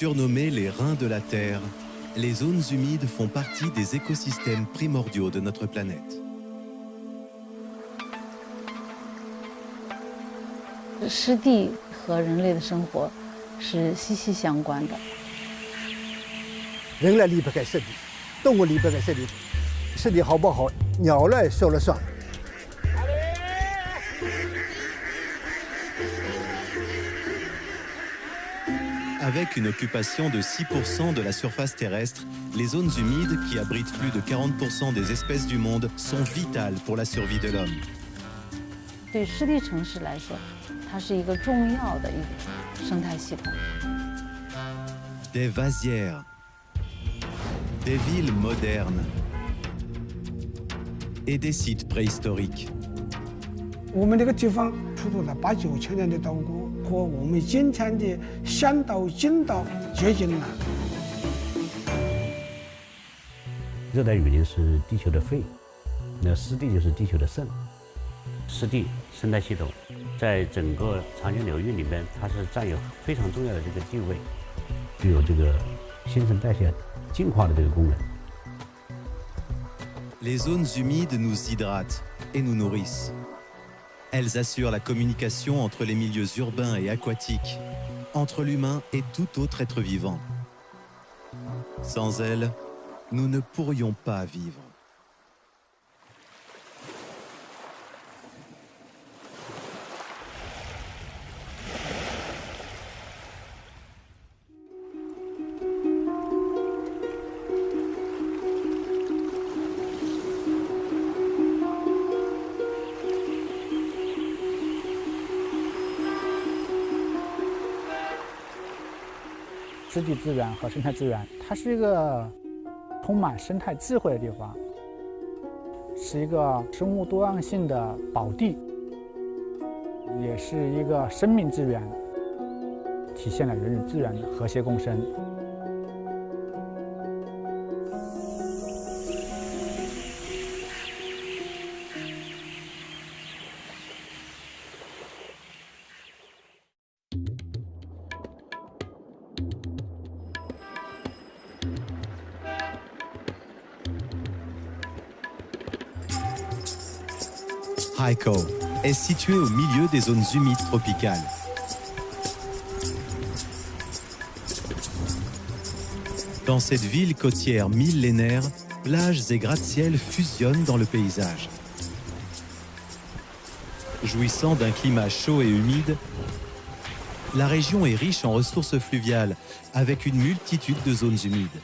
Surnommées les reins de la Terre, les zones humides font partie des écosystèmes primordiaux de notre planète. 湿地和人类的生活是息息相关的。人类离不开湿地，动物离不开湿地，湿地好不好，鸟类说了算。 Avec une occupation de 6% de la surface terrestre, les zones humides, qui abritent plus de 40% des espèces du monde, sont vitales pour la survie de l'homme. 对湿地城市来说，它是一个重要的一个生态系统。Des vasières, des villes modernes et des sites préhistoriques. 我们这个地方出土了8、9千年的稻谷，和我们今天的先稻、今稻接近了。热带雨林是地球的肺，那湿地就是地球的肾。湿地生态系统在整个长江流域里面，它是占有非常重要的这个地位，具有这个新陈代谢、净化的这个功能。 Les zones humides nous hydratent et nous nourrissent. Elles assurent la communication entre les milieux urbains et aquatiques, entre l'humain et tout autre être vivant. Sans elles, nous ne pourrions pas vivre. « 湿地资源和生态资源，它是一个充满生态智慧的地方，是一个生物多样性的宝地，也是一个生命资源，体现了人与自然的和谐共生。 Haikou est situé au milieu des zones humides tropicales. Dans cette ville côtière millénaire, plages et gratte-ciel fusionnent dans le paysage. Jouissant d'un climat chaud et humide, la région est riche en ressources fluviales, avec une multitude de zones humides.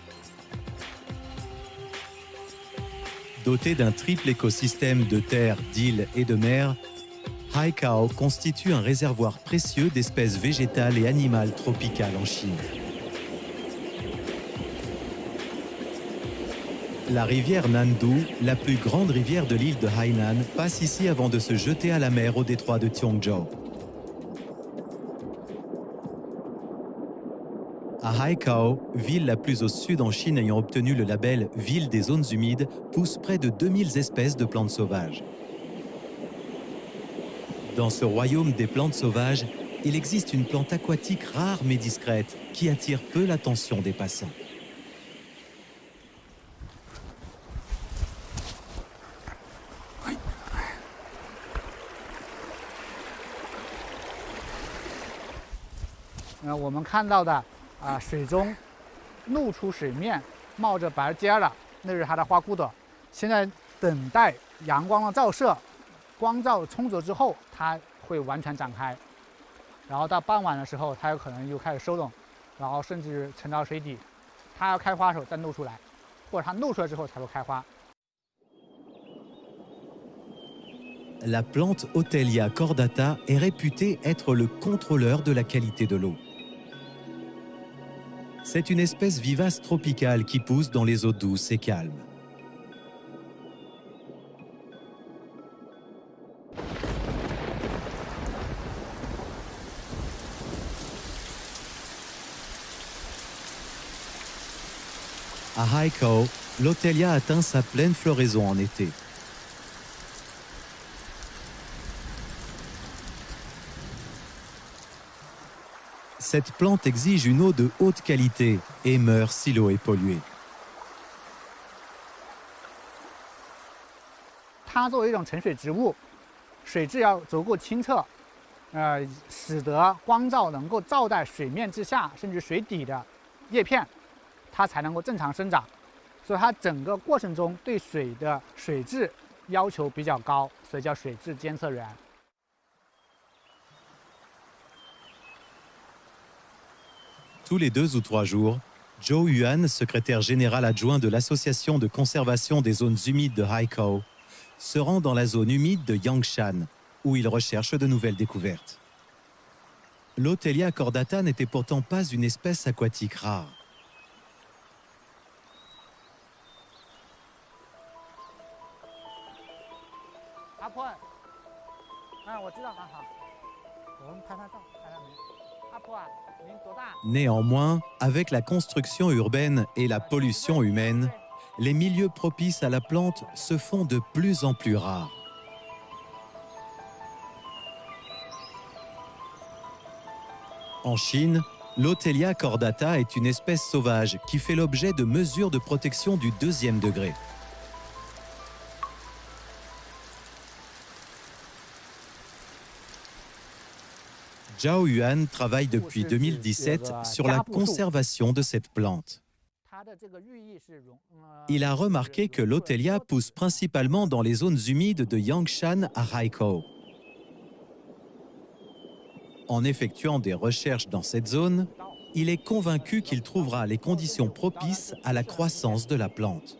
Doté d'un triple écosystème de terre, d'îles et de mer, Haikou constitue un réservoir précieux d'espèces végétales et animales tropicales en Chine. La rivière Nandu, la plus grande rivière de l'île de Hainan, passe ici avant de se jeter à la mer au détroit de Tiongzhou. À Haikou, ville la plus au sud en Chine ayant obtenu le label « Ville des zones humides », poussent près de 2000 espèces de plantes sauvages. Dans ce royaume des plantes sauvages, il existe une plante aquatique rare mais discrète qui attire peu l'attention des passants. On peut voir 水中露出水面，冒着白尖了，那是它的花骨朵。现在等待阳光的照射，光照充足之后，它会完全展开。然后到傍晚的时候，它有可能又开始收拢，然后甚至沉到水底。它要开花的时候再露出来，或者它露出来之后才会开花。La plante Otelia cordata est réputée être le contrôleur de la qualité de l'eau. C'est une espèce vivace tropicale qui pousse dans les eaux douces et calmes. À Haikou, l'Otelia atteint sa pleine floraison en été. cette plante exige une eau de haute qualité et meurt si l'eau est polluée. 它作为一种沉水植物，水质要足够清澈，使得光照能够照在水面之下，甚至水底的叶片，它才能够正常生长。所以它整个过程中对水的水质要求比较高，所以叫水质监测员。 Tous les 2 ou 3 jours, Zhou Yuan, secrétaire général adjoint de l'Association de conservation des zones humides de Haikou, se rend dans la zone humide de Yangshan, où il recherche de nouvelles découvertes. L'Otelia cordata n'était pourtant pas une espèce aquatique rare. Néanmoins, avec la construction urbaine et la pollution humaine, les milieux propices à la plante se font de plus en plus rares. En Chine, l'Otelia cordata est une espèce sauvage qui fait l'objet de mesures de protection du 2e degré. Zhao Yuan travaille depuis 2017 sur la conservation de cette plante. Il a remarqué que l'Otelia pousse principalement dans les zones humides de Yangshan à Haikou. En effectuant des recherches dans cette zone, il est convaincu qu'il trouvera les conditions propices à la croissance de la plante.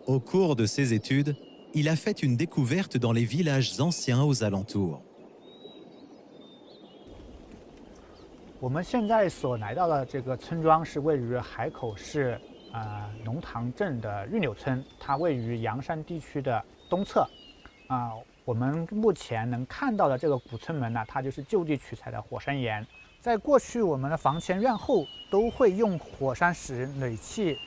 Au cours de ses études, il a fait une découverte dans les villages anciens aux alentours. 我们现在所来到的这个村庄是位于海口市龙塘镇的玉柳村，它位于阳山地区的东侧。我们目前能看到的这个古村门呢，它就是就地取材的火山岩。在过去，我们的房前院后都会用火山石垒砌，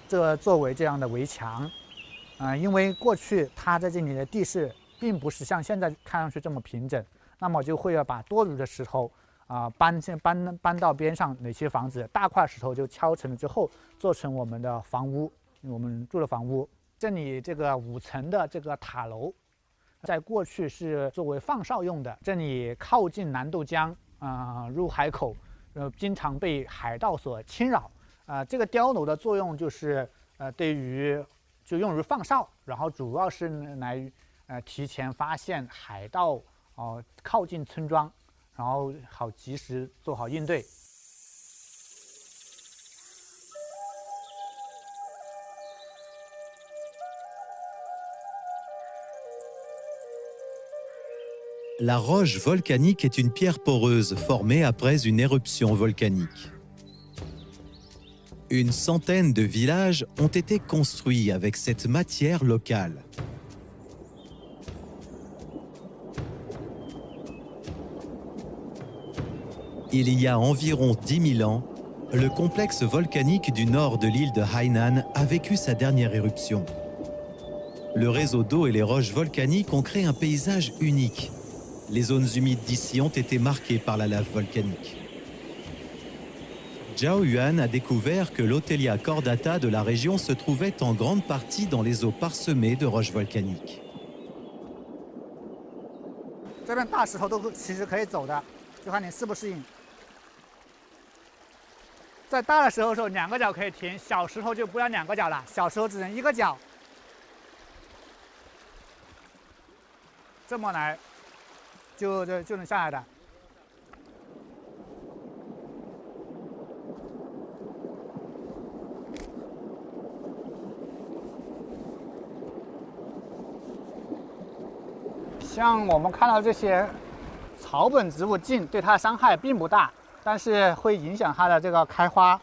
这作为这样的围墙。因为过去它在这里的地势并不是像现在看上去这么平整，那么就会要把多余的石头搬到边上垒砌房子，大块石头就敲成了之后，做成我们的房屋，我们住的房屋。这里这个5层的这个塔楼，在过去是作为放哨用的。这里靠近南渡江，入海口，经常被海盗所侵扰。这个碉楼的作用就是对于就用于放哨，然后主要是来提前发现海盗靠近村庄，然后好及时做好应对。La roche volcanique est une pierre poreuse formée après une éruption volcanique. Une centaine de villages ont été construits avec cette matière locale. Il y a environ 10 000 ans, le complexe volcanique du nord de l'île de Hainan a vécu sa dernière éruption. Le réseau d'eau et les roches volcaniques ont créé un paysage unique. Les zones humides d'ici ont été marquées par la lave volcanique. Zhao Yuan a découvert que l'Otelia cordata de la région se trouvait en grande partie dans les eaux parsemées de roches volcaniques. 这边大石头都其实可以走的，就看你适不适应。在大的石头的时候，2个脚可以停，小石头就不要2个脚了，小石头只能1个脚。这么来，就能下来的。像我们看到这些草本植物茎，对它的伤害并不大，但是会影响它的这个开花。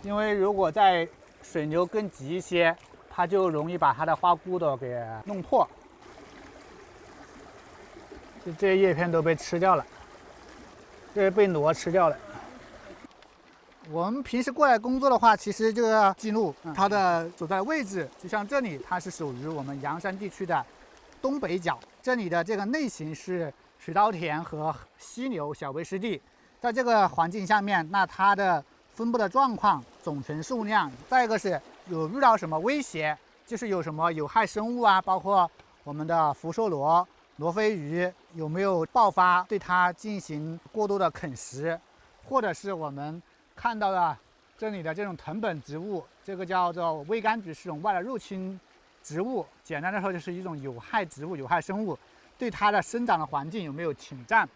因为如果在水流更急一些，它就容易把它的花骨朵给弄破。就这些叶片都被吃掉了，这些被螺吃掉了。我们平时过来工作的话，其实就要记录它的所在位置。就像这里，它是属于我们阳山地区的东北角，这里的这个类型是水稻田和溪流小微湿地，在这个环境下面，那它的分布的状况、种群数量，再一个是有遇到什么威胁，就是有什么有害生物啊，包括我们的福寿螺、罗非鱼有没有爆发，对它进行过度的啃食，或者是我们看到的这里的这种藤本植物，这个叫做微柑橘是种外来入侵植物，简单的说就是一种有害植物、有害生物，对它的生长的环境有没有侵占。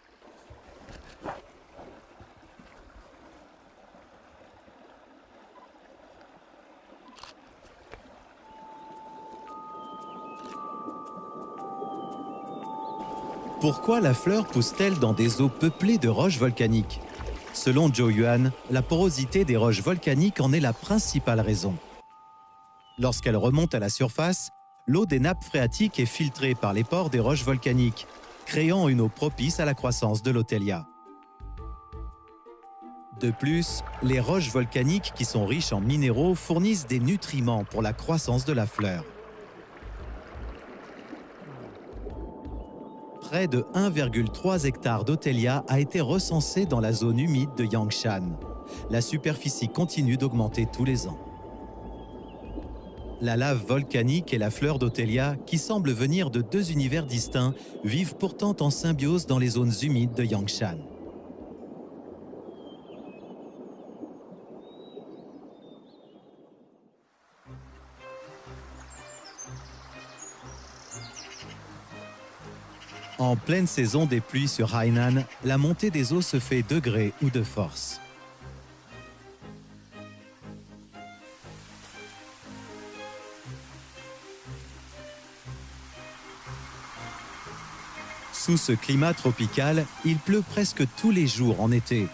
Pourquoi la fleur pousse-t-elle dans des eaux peuplées de roches volcaniques? Selon Zhou Yuan, la porosité des roches volcaniques en est la principale raison. Lorsqu'elle remonte à la surface, l'eau des nappes phréatiques est filtrée par les pores des roches volcaniques, créant une eau propice à la croissance de l'Otelia. De plus, les roches volcaniques qui sont riches en minéraux fournissent des nutriments pour la croissance de la fleur. Près de 1,3 hectare d'Otelia a été recensé dans la zone humide de Yangshan. La superficie continue d'augmenter tous les ans. La lave volcanique et la fleur d'Otelia, qui semblent venir de deux univers distincts, vivent pourtant en symbiose dans les zones humides de Yangshan. En pleine saison des pluies sur Hainan, la montée des eaux se fait de gré ou de force. Sous ce climat tropical, il pleut presque tous les jours en été.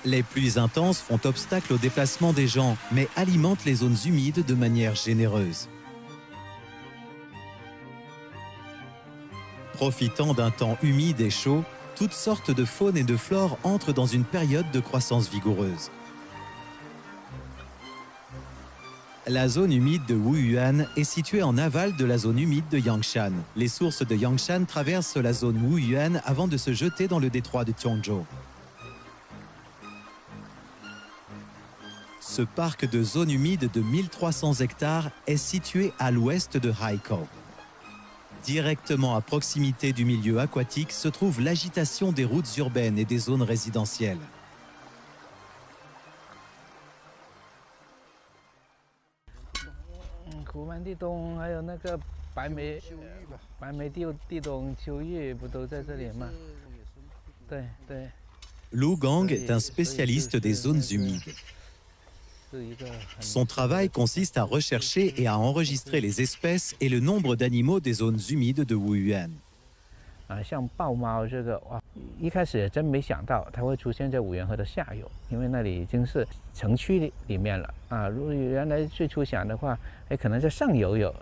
Les pluies intenses font obstacle au déplacement des gens, mais alimentent les zones humides de manière généreuse. Profitant d'un temps humide et chaud, toutes sortes de faune et de flore entrent dans une période de croissance vigoureuse. La zone humide de Wuyuan est située en aval de la zone humide de Yangshan. Les sources de Yangshan traversent la zone Wuyuan avant de se jeter dans le détroit de Tiongzhou. Ce parc de zone humide de 1300 hectares est situé à l'ouest de Haikou. Directement à proximité du milieu aquatique se trouve l'agitation des routes urbaines et des zones résidentielles. Lu Gang est un spécialiste des zones humides. Son travail consiste à rechercher et à enregistrer les espèces et le nombre d'animaux des zones humides de Wuyuan. 像豹猫这个哇，一开始也真没想到它会出现在五原河的下游，因为那里已经是城区里面了啊。如果原来最初想的话，可能在上游有，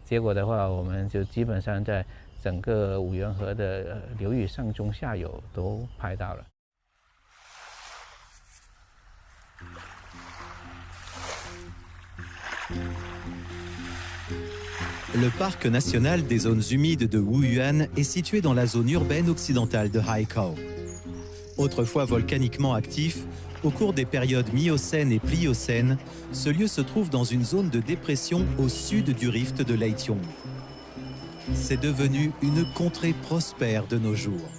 结果的话，我们就基本上在整个五原河的流域上中下游都拍到了。 Le parc national des zones humides de Wuyuan est situé dans la zone urbaine occidentale de Haikou. Autrefois volcaniquement actif, au cours des périodes Miocène et Pliocène, ce lieu se trouve dans une zone de dépression au sud du rift de Leitung. C'est devenu une contrée prospère de nos jours.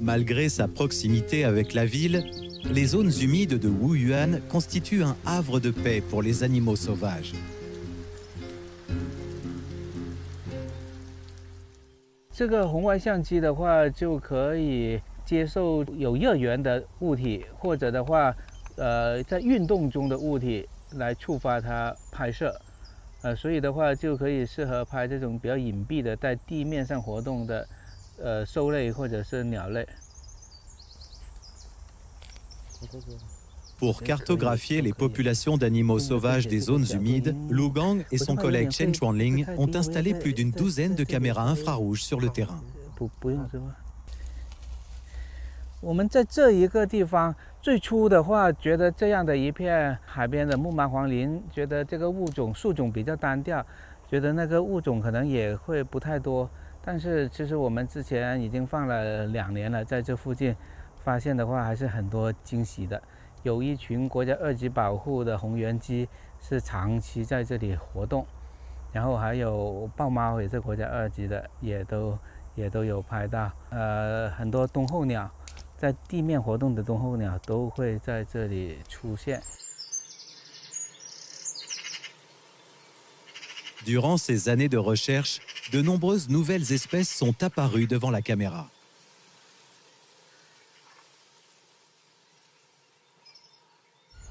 Malgré sa proximité avec la ville, les zones humides de Wuyuan constituent un havre de paix pour les animaux sauvages. 这个红外相机的话，就可以接受有热源的物体，或者的话，在运动中的物体来触发它拍摄，所以的话就可以适合拍这种比较隐蔽的在地面上活动的。 兽类或者是鸟类。 Pour cartographier les populations d'animaux sauvages des zones humides, Lu Gang et son collègue Chen Chuanling ont installé plus d'une douzaine de caméras infrarouges sur le terrain. 我们在这一个地方，最初的话，觉得这样的一片海边的木麻黄林，觉得这个树种比较单调，觉得那个物种可能也会不太多。但是其实我们之前已经放了2年了，在这附近发现的话，还是很多惊喜的。有一群国家2级保护的红原鸡是长期在这里活动，然后还有豹猫也是国家2级的，也都有拍到。很多冬候鸟。在地面活动的冬候鸟都会在这里出现。Durant ces années de recherche, de nombreuses nouvelles espèces sont apparues devant la caméra.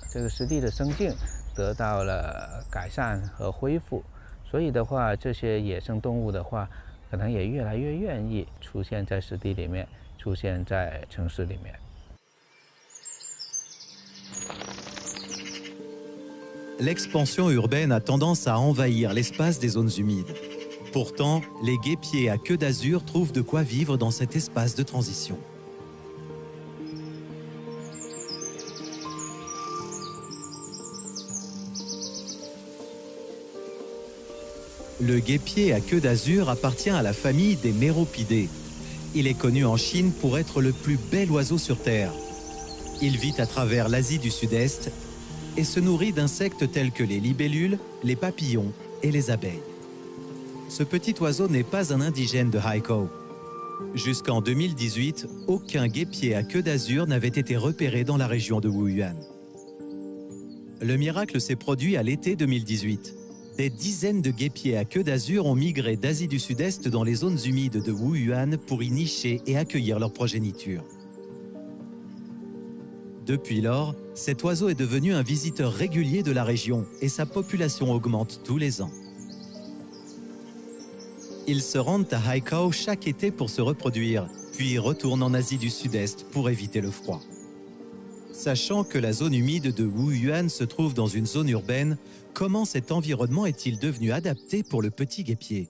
这个湿地的生境得到了改善和恢复，所以的话，这些野生动物的话，可能也越来越愿意出现在湿地里面。出现在城市里面。L'expansion urbaine a tendance à envahir l'espace des zones humides. Pourtant, les guêpiers à queue d'azur trouvent de quoi vivre dans cet espace de transition. Le guêpier à queue d'azur appartient à la famille des Méropidés. Il est connu en Chine pour être le plus bel oiseau sur Terre. Il vit à travers l'Asie du Sud-Est et se nourrit d'insectes tels que les libellules, les papillons et les abeilles. Ce petit oiseau n'est pas un indigène de Haikou. Jusqu'en 2018, aucun guêpier à queue d'azur n'avait été repéré dans la région de Wuyuan. Le miracle s'est produit à l'été 2018. Des dizaines de guêpiers à queue d'azur ont migré d'Asie du Sud-Est dans les zones humides de Wuyuan pour y nicher et accueillir leur progéniture. Depuis lors, cet oiseau est devenu un visiteur régulier de la région et sa population augmente tous les ans. Ils se rendent à Haikou chaque été pour se reproduire, puis retournent en Asie du Sud-Est pour éviter le froid. Sachant que la zone humide de Wuyuan se trouve dans une zone urbaine, comment cet environnement est-il devenu adapté pour le petit guêpier?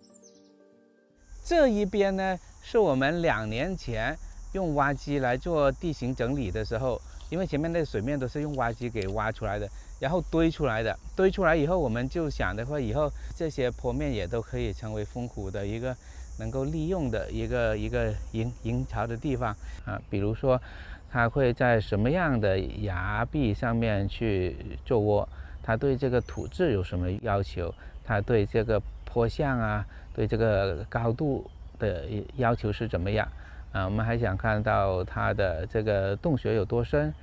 这一边呢，是我们2年前用挖机来做地形整理的时候，因为前面那个水面都是用挖机给挖出来的，然后堆出来的。堆出来以后，我们就想的话，以后这些坡面也都可以成为风湖的一个能够利用的一个营巢的地方啊，比如说。它会在什么样的崖壁上面去做窝？它对这个土质有什么要求？它对这个坡向啊，对这个高度的要求是怎么样？我们还想看到它的这个洞穴有多深。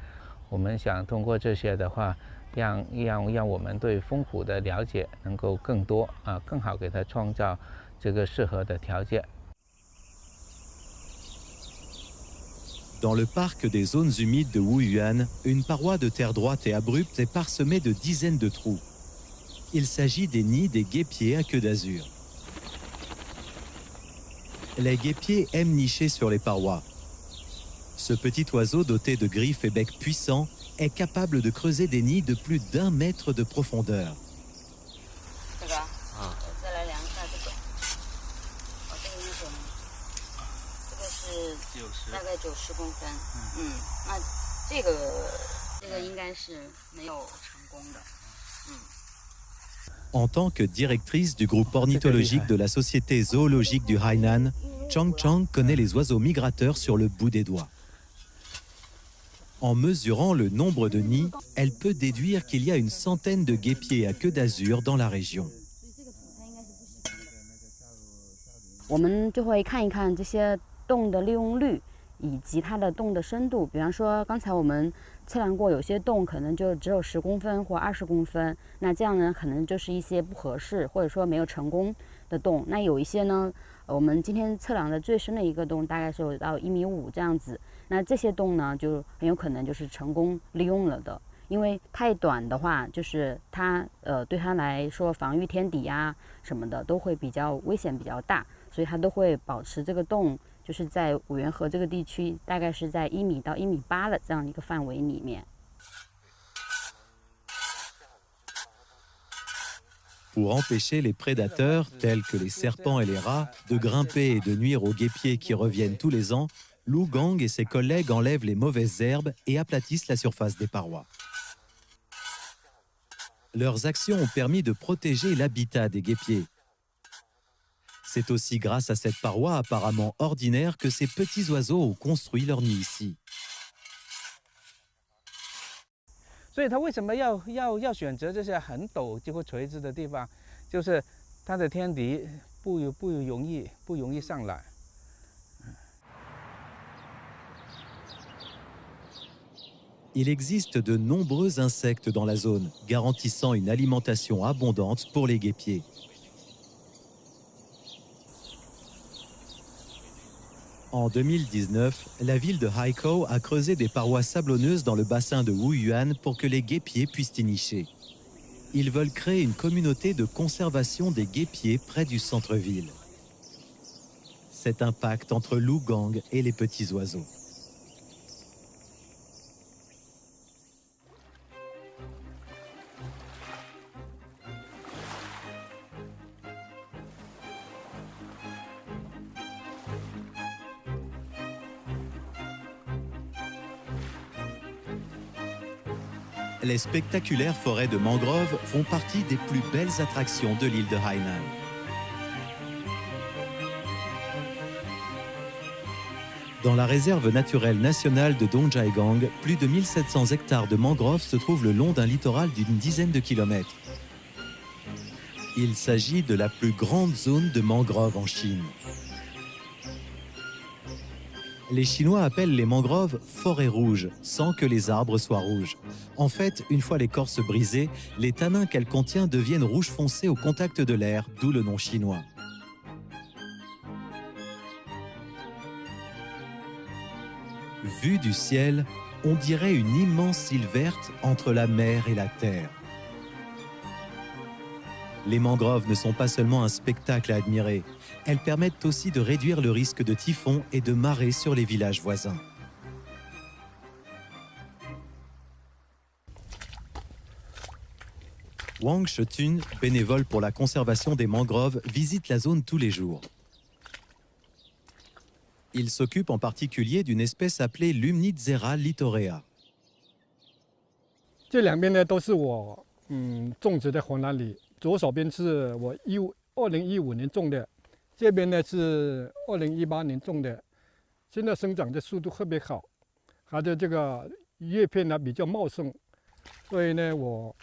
我们想通过这些的话，让我们对风湖的了解能够更多啊，更好给它创造这个适合的条件。Dans le parc des zones humides de Wuyuan, une paroi de terre droite et abrupte est parsemée de dizaines de trous. Il s'agit des nids des guêpiers à queue d'azur. Les guêpiers aiment nicher sur les parois. Ce petit oiseau doté de griffes et becs puissants est capable de creuser des nids de plus d'1 mètre de profondeur. En tant que directrice du groupe ornithologique de la Société zoologique du Hainan, Chang Chang connaît les oiseaux migrateurs sur le bout des doigts. En mesurant le nombre de nids, elle peut déduire qu'il y a une centaine de guêpiers à queue d'azur dans la région. 我们就会看一看这些洞的利用率以及它的洞的深度。比方说，刚才我们测量过，有些洞可能就只有10公分或20公分，那这样呢，可能就是一些不合适或者说没有成功的洞。那有一些呢，我们今天测量的最深的一个洞大概是有到1.5米这样子。那这些洞呢，就很有可能就是成功利用了的。因为太短的话，就是它对它来说防御天敌啊什么的都会比较危险比较大，所以它都会保持这个洞，就是在五原河这个地区，大概是在1米到1.8米的这样一个范围里面。Pour empêcher les prédateurs, tels que les serpents et les rats, de grimper et de nuire aux guêpiers qui reviennent tous les ans, Lu Gang et ses collègues enlèvent les mauvaises herbes et aplatissent la surface des parois. Leurs actions ont permis de protéger l'habitat des guêpiers. C'est aussi grâce à cette paroi apparemment ordinaire que ces petits oiseaux ont construit leur nid ici. 所以它为什么要选择这些很陡几乎垂直的地方？就是它的天敌不容易上来。 Il existe de nombreux insectes dans la zone, garantissant une alimentation abondante pour les guêpiers. En 2019, la ville de Haikou a creusé des parois sablonneuses dans le bassin de Wuyuan pour que les guêpiers puissent y nicher. Ils veulent créer une communauté de conservation des guêpiers près du centre-ville. Cet impact entre Lu Gang et les petits oiseaux. Les spectaculaires forêts de mangroves font partie des plus belles attractions de l'île de Hainan. Dans la réserve naturelle nationale de Dongjaigang, plus de 1700 hectares de mangroves se trouvent le long d'un littoral d'une dizaine de kilomètres. Il s'agit de la plus grande zone de mangroves en Chine. Les Chinois appellent les mangroves forêts rouges, sans que les arbres soient rouges. En fait, une fois l'écorce brisée, les tanins qu'elle contient deviennent rouge foncé au contact de l'air, d'où le nom chinois. Vue du ciel, on dirait une immense île verte entre la mer et la terre. Les mangroves ne sont pas seulement un spectacle à admirer, elles permettent aussi de réduire le risque de typhon et de marée sur les villages voisins. Wang Shetun, bénévole pour la conservation des mangroves, visite la zone tous les jours. Il s'occupe en particulier d'une espèce appelée Lumnizera litorea. 这两边呢都是我种植的红蓝李，左手边是我2015年种的，这边呢是2018年种的，现在生长的速度特别好，它的这个叶片呢比较茂盛，所以呢我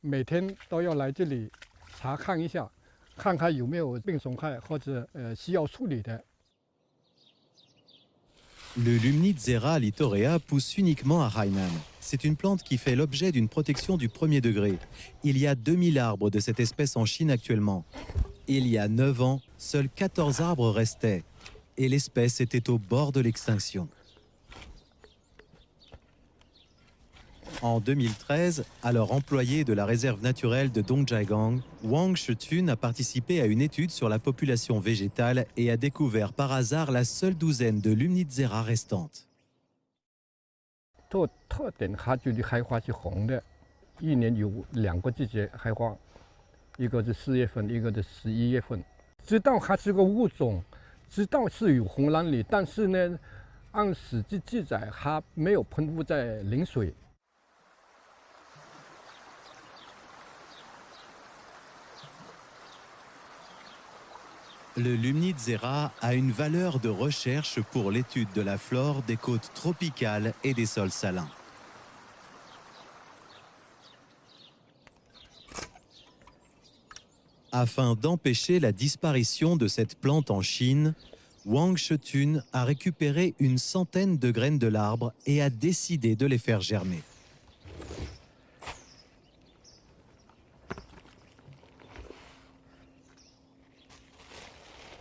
每天都要来这里查看一下，看看有没有病虫害或者需要处理的。 Le Lumnizera litorea pousse uniquement à Hainan. C'est une plante qui fait l'objet d'une protection du premier degré. Il y a 2000 arbres de cette espèce en Chine actuellement. Il y a 9 ans, seuls 14 arbres restaient. Et l'espèce était au bord de l'extinction. En 2013, alors employé de la réserve naturelle de Dongjaigang, Wang Shetun a participé à une étude sur la population végétale et a découvert par hasard la seule douzaine de Lumnizera restantes. 特点，它这里开花是红的，一年有2个季节开花，一个是4月份，一个是11月份。知道它是个物种，知道是有红蓝李，但是呢，按史记记载，它没有喷覆在临水。 Le Lumnizera a une valeur de recherche pour l'étude de la flore des côtes tropicales et des sols salins. Afin d'empêcher la disparition de cette plante en Chine, Wang Shetun a récupéré une centaine de graines de l'arbre et a décidé de les faire germer.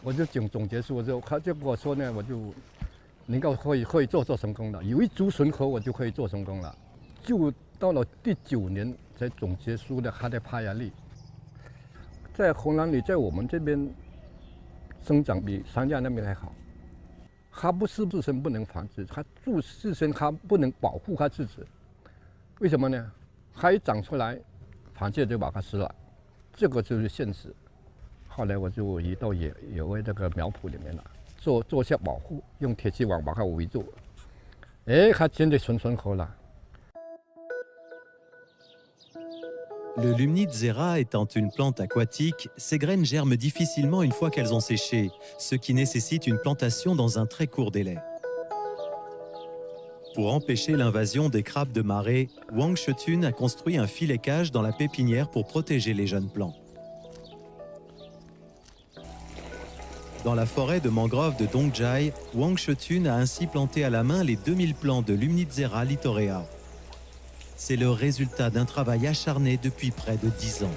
我就总结束之后，他就跟我说呢，我就能够可以做成功了。有一株纯合，我就可以做成功了。就到了第9年才总结出了它的发芽力。在红蓝李在我们这边生长比三亚那边还好。它不是自身不能繁殖，它自身它不能保护它自己。为什么呢？它一长出来，螃蟹就把它吃了，这个就是现实。 后来我就移到野外这个苗圃里面了，做一下保护，用铁丝网把它围住。哎，它真的顺口了。 Le Lumnitzerat étant une plante aquatique, ses graines germent difficilement une fois qu'elles ont séché, ce qui nécessite une plantation dans un très court délai. Pour empêcher l'invasion des crabes de marée, Wang Shetun a construit un filet cage dans la pépinière pour protéger les jeunes plants. Dans la forêt de mangrove de Dongjai, Wang Shetun a ainsi planté à la main les 2000 plants de Lumnitzerat litorea. C'est le résultat d'un travail acharné depuis près de 10 ans.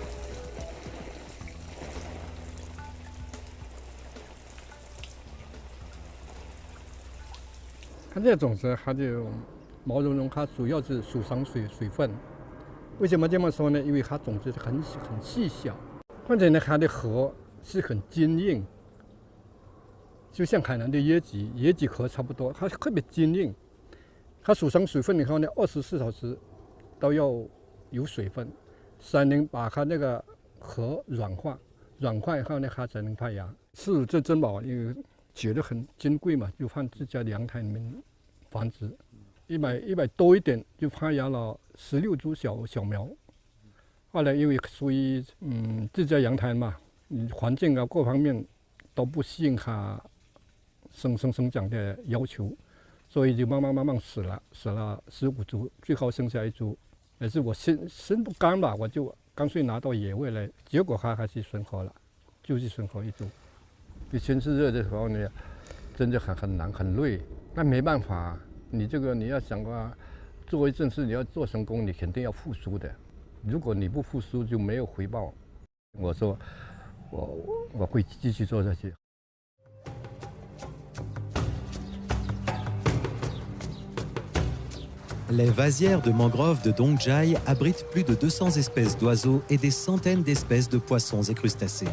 它这种子，它就毛茸茸，它主要是储藏水分。为什么这么说呢？因为它种子很细小，况且呢，它的核是很坚硬，就像海南的椰子核差不多，它特别坚硬。它储藏水分以后呢，24小时。 都要有水分，才能把它那个核软化，软化以后呢，它才能发芽。是这珍宝，因为觉得很珍贵嘛，就放自家的阳台里面繁殖，100多一点就发芽了16株小苗。后来因为属于自家阳台嘛，环境啊各方面都不适应它生长的要求，所以就慢慢死了15株，最后剩下1株。 也是我心不甘吧，我就干脆拿到野味来，结果它还是存活了，就是存活1株。以前是热的时候呢，真的很难很累，但没办法，你这个你要想啊，做一件事你要做成功，你肯定要付出的。如果你不付出，就没有回报。我说，我会继续做下去。 Les vasières de mangrove de Dongjai abritent plus de 200 espèces d'oiseaux et des centaines d'espèces de poissons et crustacés.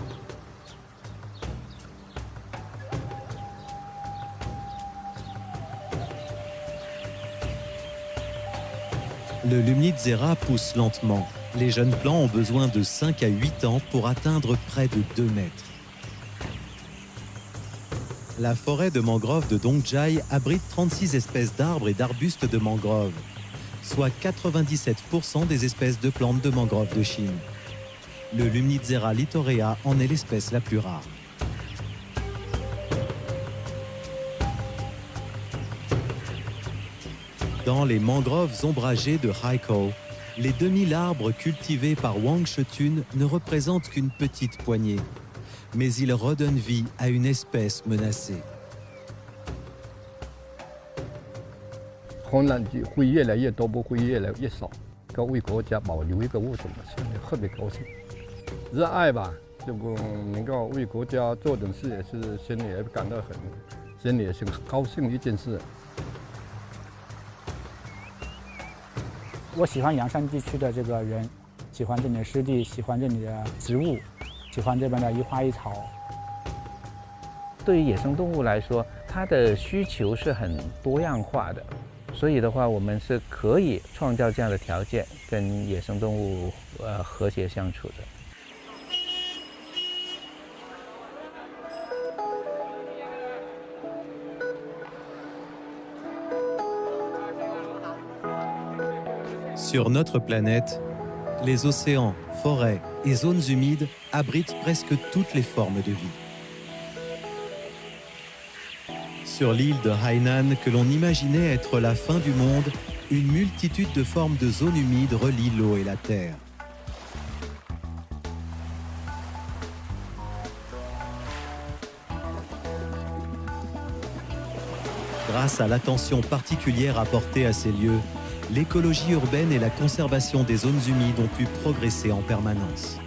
Le Lumnitzerat pousse lentement. Les jeunes plants ont besoin de 5 à 8 ans pour atteindre près de 2 mètres. La forêt de mangrove de Dongjai abrite 36 espèces d'arbres et d'arbustes de mangrove, soit 97% des espèces de plantes de mangrove de Chine. Le Lumnitzerat litorea en est l'espèce la plus rare. Dans les mangroves ombragées de Haikou, les 2000 arbres cultivés par Wang Shetun ne représentent qu'une petite poignée. Mais il redonne vie à une espèce menacée. 洪染会越来越多，不会越来越少。要为国家保留一个物种，心里特别高兴。热爱吧，如果能够为国家做点事，也是心里也感到心里也是高兴的一件事。我喜欢阳山地区的这个人，喜欢这里的湿地，喜欢这里的植物。 喜欢这边的一花一草。对于野生动物来说，它的需求是很多样化的，所以的话，我们是可以创造这样的条件，跟野生动物和谐相处的。Sur notre planète, les océans, forêts et zones humides abritent presque toutes les formes de vie. Sur l'île de Hainan, que l'on imaginait être la fin du monde, une multitude de formes de zones humides relient l'eau et la terre. Grâce à l'attention particulière apportée à ces lieux, l'écologie urbaine et la conservation des zones humides ont pu progresser en permanence.